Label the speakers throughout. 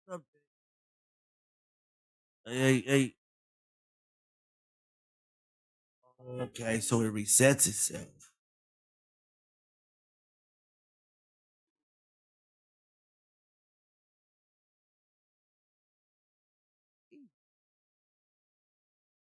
Speaker 1: What's up, Hey, hey. Okay, so it resets itself.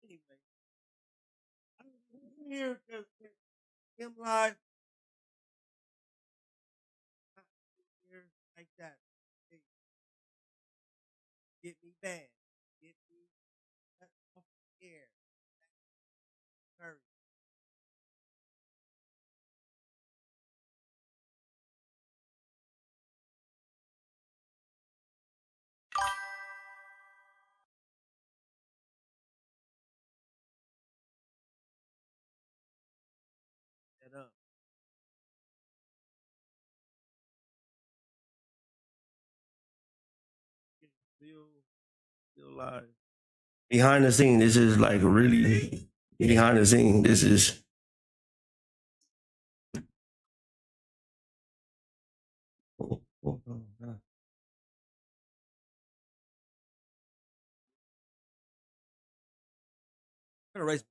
Speaker 1: Anyway, I'm here because him live here like that. Hey, get me banned. Get me cut off the air. Hurry. That up. Still, still live. Behind the scene, this is like really behind the scene. This is. Erase.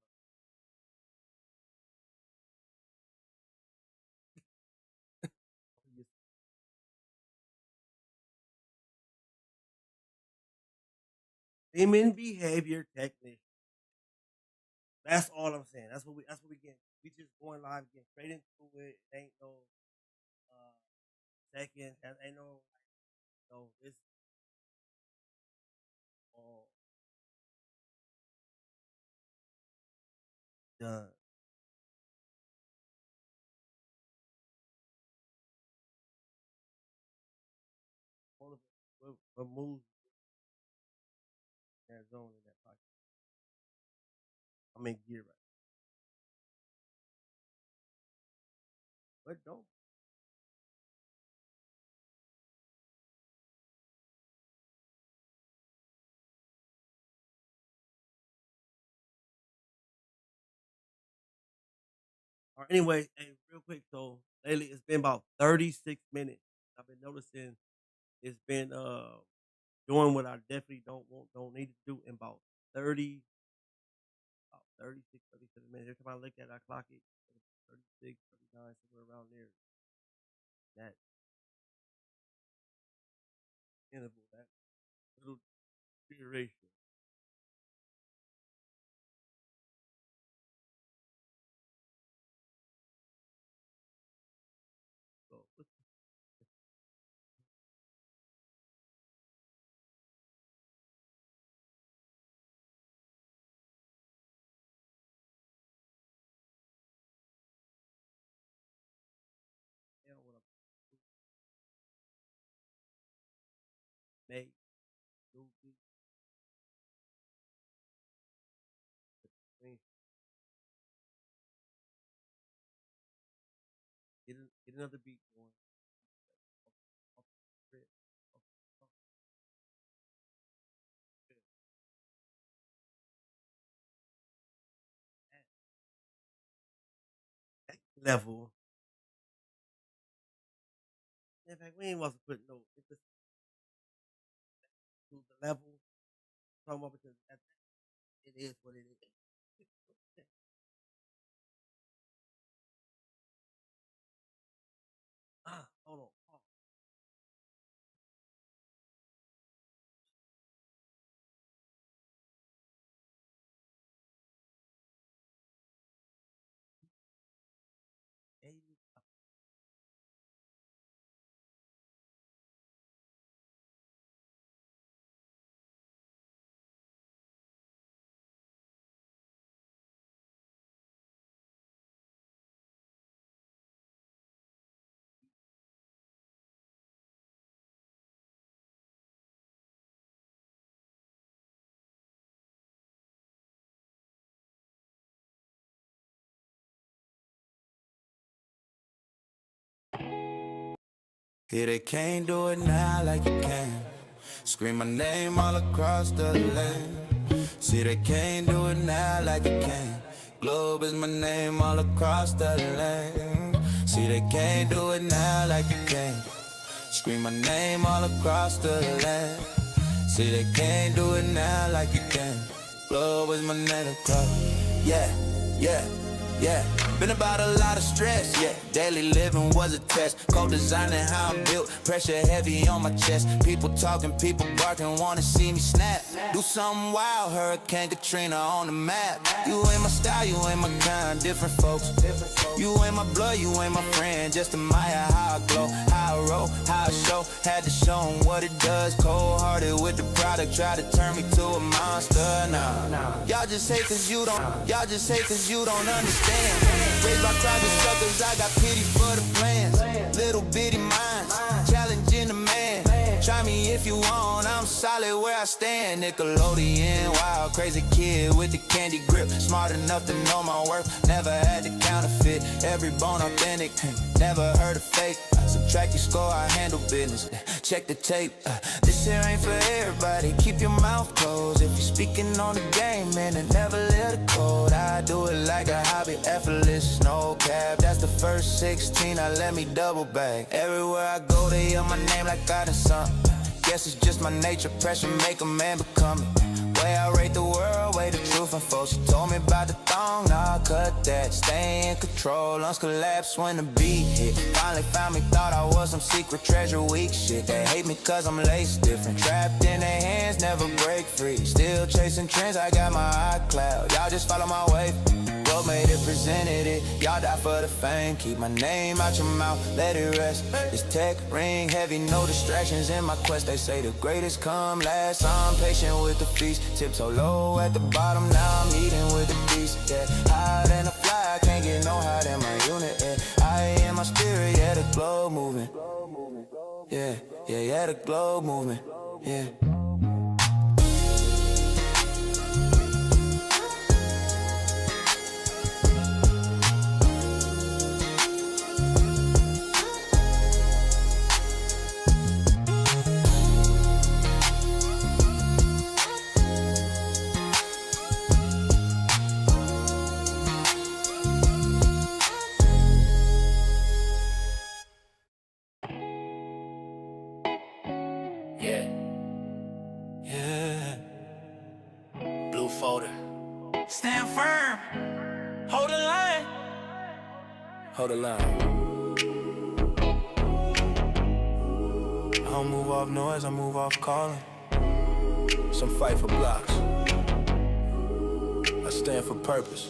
Speaker 1: Human behavior technician. That's all I'm saying. That's what we get. We just going live, getting straight into it. It ain't no uh second. Ain't no it's all done. All of it. What moves in that zone in that pocket. I'm in gear right. But don't. Or anyway, hey, real quick. So lately it's been about 36 minutes. I've been noticing it's been doing what I definitely don't need to do in about 30 about 36, 37 minutes. Every time I look at it, I clock it 36, 39, somewhere around there. That interval, that little duration. So what's the hell what I'm make new beat, get another beat going. Off the rip, off the rip. At that level. In fact, we ain't supposed to put no emphasis to the level. Talking about because it is what it is. Hold on. Pause.
Speaker 2: Yeah, they can't do it now like you can. Scream my name all across the land. See, they can't do it now like you can. Globe is my name all across the land. See, they can't do it now like you can. Scream my name all across the land. See, they can't do it now like you can. Globe is my name across. Yeah, yeah, yeah. Been about a lot of stress, yeah. Daily living was a test. Co-designing how I'm built, pressure heavy on my chest. People talking, people barking, wanna see me snap. Do something wild, Hurricane Katrina on the map. You ain't my style, you ain't my kind, different folks. You ain't my blood, you ain't my friend. Just admire how I glow, how I roll, how I show. Had to show 'em what it does. Cold-hearted with the product, try to turn me to a monster. Nah, y'all just hate 'cause you don't. Y'all just hate 'cause you don't understand. Raised by crowds of suckers, I got pity for the plans. Little bitty minds, challenging the man. Try me if you want, I'm solid where I stand. Nickelodeon, wild, crazy kid with the candy grip. Smart enough to know my worth, never had to counterfeit. Every bone authentic, never heard of fake. Subtract your score, I handle business. Check the tape, this shit ain't for everybody. Keep your mouth closed if you're speaking on the game, man, and never let it code. I do it like a hobby, effortless, no cap. That's the first 16, I let me double back. Everywhere I go, they yell my name like I done something. Guess it's just my nature, pressure make a man become it. Way I rate the world, way the truth unfolds. She told me about the thong, nah, cut that. Stay in control, lungs collapse when the beat hit. Finally found me, thought I was some secret treasure, weak shit. They hate me 'cause I'm laced different. Trapped in their hands, never break free. Still chasing trends, I got my iCloud. Y'all just follow my way. Globe made it, presented it. Y'all die for the fame. Keep my name out your mouth, let it rest. This tech ring heavy, no distractions in my quest. They say the greatest come last. I'm patient with the feast. Tiptoe low at the bottom, now I'm eating with the beast. Yeah, higher than a fly, can't get no higher than my unit. Yeah, I am my spirit, yeah, the globe moving. Yeah, yeah, yeah, the globe moving. Yeah.
Speaker 3: Stand firm, hold the line.
Speaker 2: Hold the line. I don't move off noise, I move off calling. Some fight for blocks. I stand for purpose.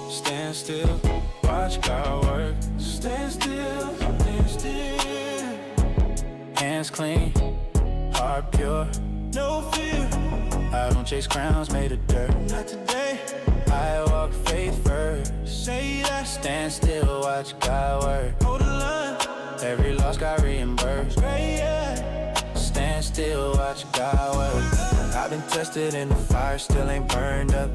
Speaker 2: Stand still, watch God work. Stand still, stand still. Hands clean, heart pure. No fear. I don't chase crowns made of dirt. Not today. I walk faith first. Say that. Stand still, watch God work. Hold the line. Every loss got reimbursed. Right, yeah. Stand still, watch God work. I've been tested in the fire, still ain't burned up.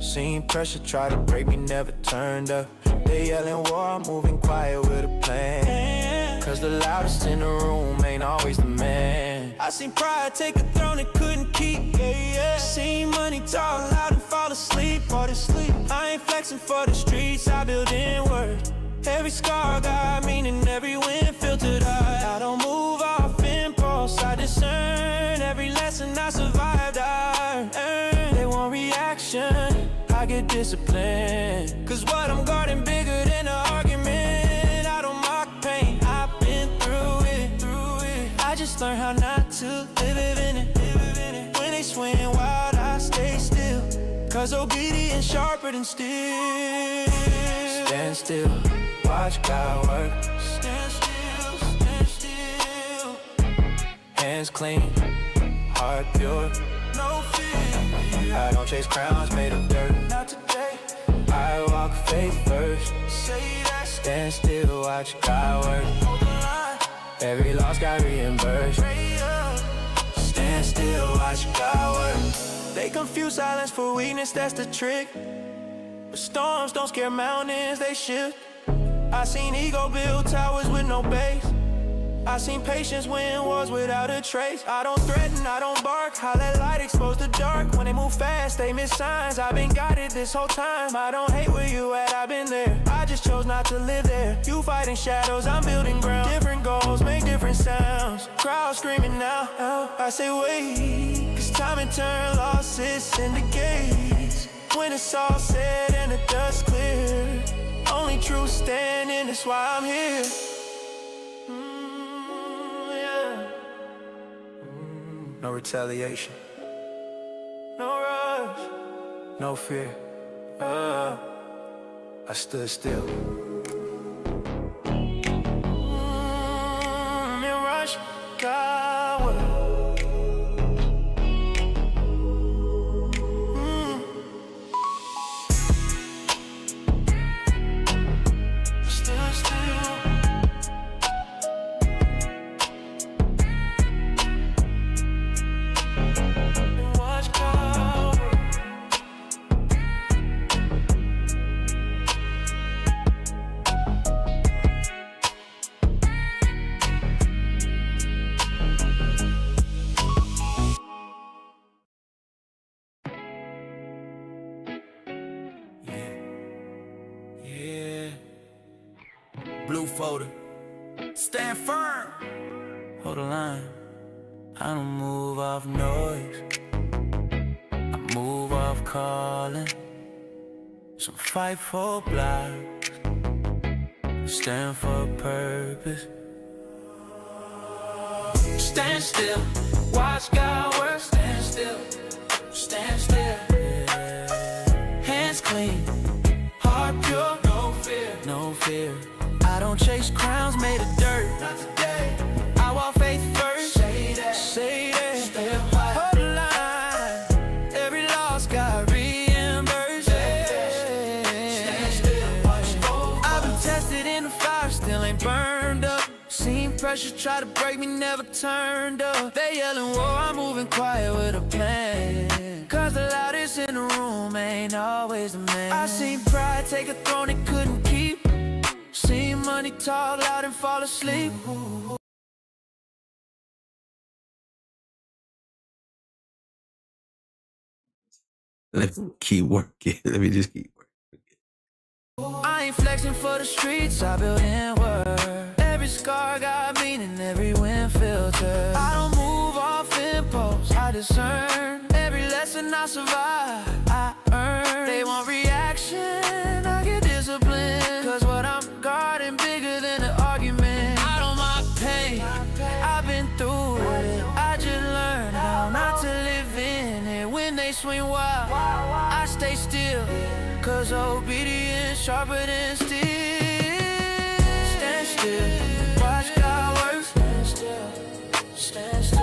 Speaker 2: Seen pressure try to break me, never turned up. They yelling war, I'm moving quiet with a plan. 'Cause the loudest in the room ain't always the man. I seen pride take a throne it couldn't keep. Seen money talk loud and fall asleep. I ain't flexing for the streets, I build inward. Every scar got meaning, every win filtered out. I don't move off impulse, I discern. Every lesson I survived, I earned. They want reaction, I get disciplined. 'Cause what I'm guarding bigger than an argument. I don't mock pain, I've been through it. I just learned how not to live in it. When they swing wild, I stay still. 'Cause obedience sharper than steel. Stand still, watch God work. Stand still, stand still. Hands clean, heart pure. No fear. I don't chase crowns made of dirt. Not today. I walk faith first. Say that. Stand still, watch God work. Hold the line. Every loss got reimbursed. Stand still, watch God work. They confuse silence for weakness, that's the trick. But storms don't scare mountains, they shift. I seen ego build towers with no base.
Speaker 3: I seen patience win wars without a trace. I don't threaten, I don't bark. I let light expose the dark. When they move fast, they miss signs. I've been guided this whole time. I don't hate where you at, I've been there. I just chose not to live there. You fighting shadows, I'm building ground. Different goals, make different sounds. Crowd screaming now. I say wait, cause time and turn losses into gates. When it's all said and the dust clear, only truth standing, that's why I'm here. No retaliation, no rush, no fear. I stood still. In rush, God.
Speaker 2: Blue folder, stand firm.
Speaker 3: Hold the line. I don't move off noise, I move off calling. Some fight for blocks, stand for a purpose. Stand still, watch God work. Stand still, stand still. Yeah. Hands clean, heart pure, no fear, no fear. I don't chase crowns made of dirt. Not today. I walk faith first. Say that. Say that. Stay up high. Hold the line. Every loss got reimbursed. Stand still. I've been tested in the fire, still ain't burned up. Seen pressure try to break me, never turned up. They yelling war, I'm moving quiet with a plan. Cause the loudest in the room ain't always the man. I seen pride take a throne it couldn't keep. See money talk loud and fall asleep.
Speaker 1: Let's keep working. Let me just keep working.
Speaker 3: I ain't flexing for the streets, I build inward. Every scar got meaning, every wind filter. I don't move off impulse, I discern. Every lesson I survive, I earn. They want reaction, I get discipline. Cause what I'm guarding bigger than an argument. I don't mind pain, I've been through it. I just learned how not to live in it. When they swing wild, I stay still. Cause obedience sharper than steel. Stand still, watch God work. Stand still, stand still.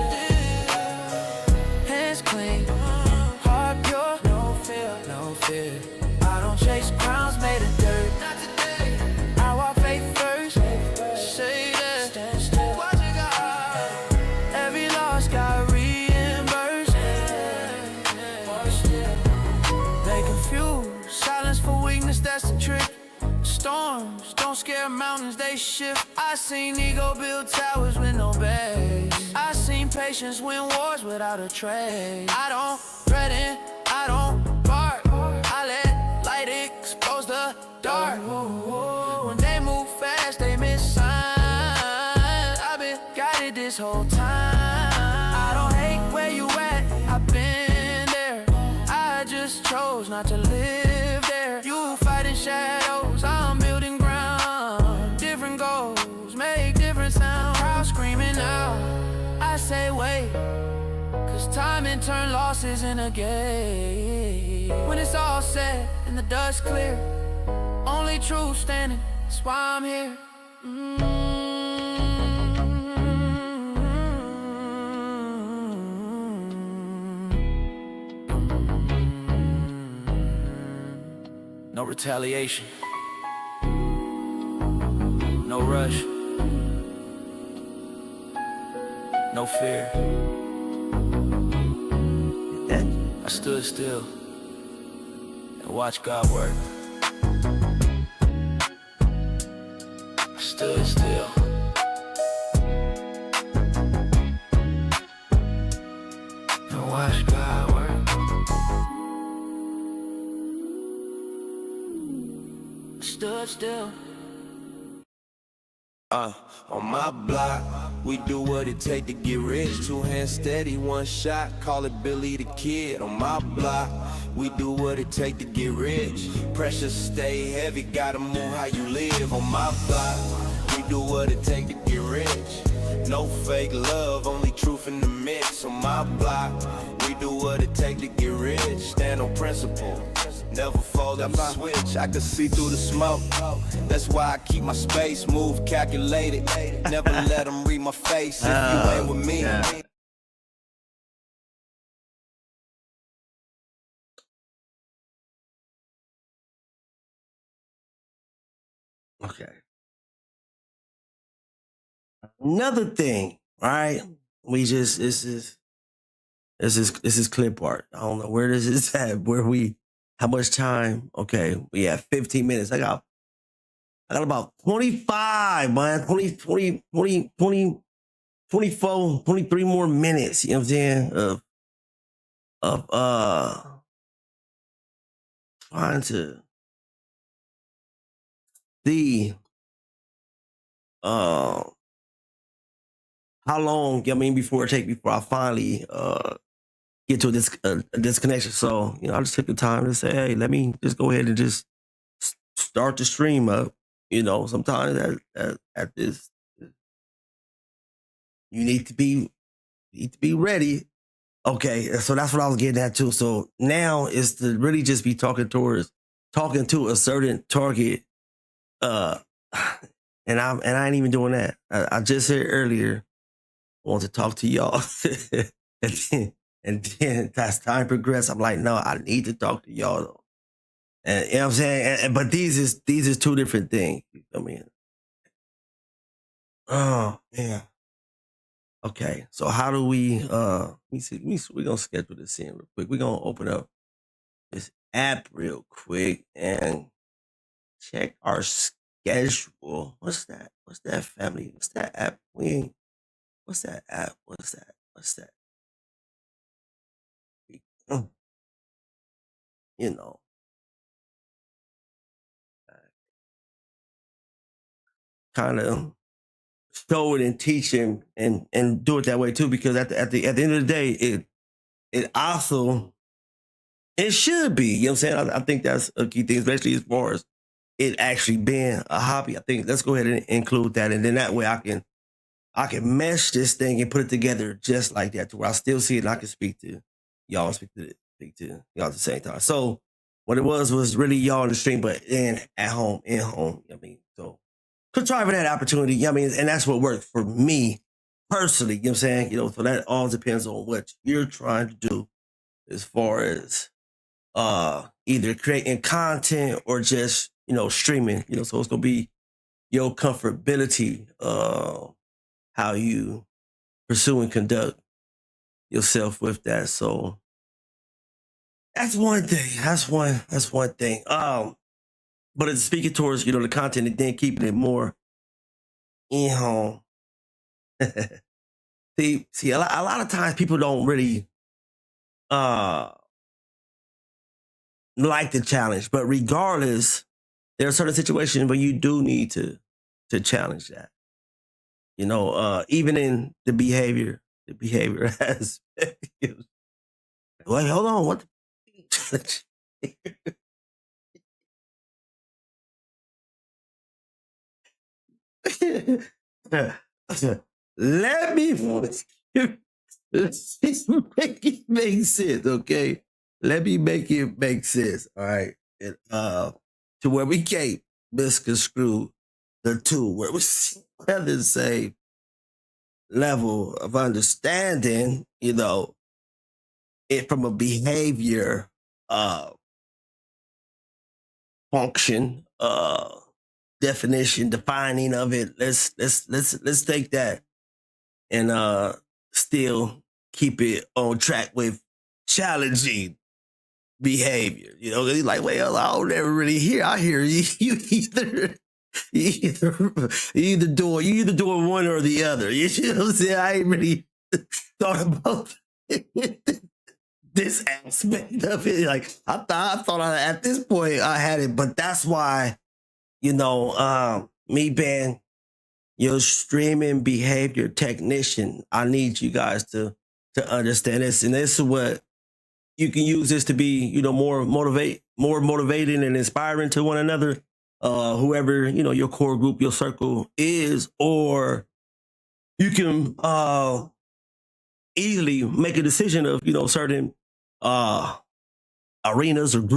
Speaker 3: Hands clean, heart pure, no fear, no fear. I don't chase crowns made of dirt. Not today. I walk faith first. Say that. Stand still. Watch it God. Every loss got reimbursed. They confused. Silence for weakness, that's the trick. Storms don't scare mountains, they shift. I seen ego build towers with no base. I seen patience win wars without a trace. I don't threaten, I don't bark. I let light expose the dark. When they move fast, they miss signs. I've been guided this whole time. I don't hate where you at, I've been there. I just chose not to live there. You fighting shadows, I'm building ground. Different goals, make different sounds. Crowd screaming out, I say wait. Cause time and turn losses in a game. When it's all said and the dust clear, only truth standing, that's why I'm here. No retaliation, no rush, no fear. I stood still and watched God work. I stood still still.
Speaker 2: On my block, we do what it take to get rich. 2 hands steady, 1 shot, call it Billy the Kid. On my block, we do what it take to get rich. Pressure stay heavy, gotta move how you live. On my block, we do what it take to get rich. No fake love, only truth in the mix. On my block, we do what it take to get rich. Stand on principle, never fold up a switch. I can see through the smoke, that's why I keep my space, move calculated. Never let them read my face if you ain't with me.
Speaker 1: Yeah. Okay. Another thing, right? We just this is clip art. I don't know where this is at. How much time? Okay, we have 15 minutes. I got about 25, man. 24, 23 more minutes. You know what I'm saying? Of trying to see how long, before I finally get to a disconnection. So, I just took the time to say, hey, let me just go ahead and just start the stream up. Sometimes at this, you need to be ready. Okay, so that's what I was getting at too. So now is to really just be talking to a certain target. And I ain't even doing that. I just said earlier, I want to talk to y'all. and then as time progressed, I'm like, no, I need to talk to y'all though. And you know what I'm saying? But these is 2 different things. I mean, oh man. Okay, so how do we let me see, we're gonna schedule this in real quick. We're gonna open up this app real quick and check our schedule. What's that? What's that, family? What's that app? What's that app? What's that? You know. Kind of show it and teach and do it that way too, because at the end of the day, it also, it should be, you know what I'm saying? I think that's a key thing, especially as far as it actually being a hobby. I think let's go ahead and include that, and then that way I can mesh this thing and put it together just like that, to where I still see it and I can speak to y'all, speak to y'all at the same time. So what it was really y'all in the stream, but in home. You know what I mean? So contriving that opportunity, you know what I mean? And that's what worked for me personally, you know what I'm saying? So that all depends on what you're trying to do as far as either creating content or just, streaming, so it's gonna be your comfortability, how you pursue and conduct yourself with that. So that's one thing. That's one thing. But it's speaking towards, the content and then keeping it more in home. see, a lot of times people don't really like the challenge, but regardless, there are certain situations where you do need to challenge that. Even in the behavior aspect. Wait, hold on. What the let me make it make sense, okay? Let me make it make sense, all right? And, to where we can't misconstrue the 2, where we have the same level of understanding, it from a behavior function, definition, defining of it. Let's take that and still keep it on track with challenging behavior. He's like, well, I don't ever really hear. I hear you. You either doing one or the other. You know what I'm saying? I ain't really thought about this aspect of it. Like I thought at this point I had it, but that's why Me being your streaming behavior technician, I need you guys to understand this, and this is what you can use this to be, more motivating and inspiring to one another. Whoever your core group, your circle is, or you can easily make a decision of certain arenas or groups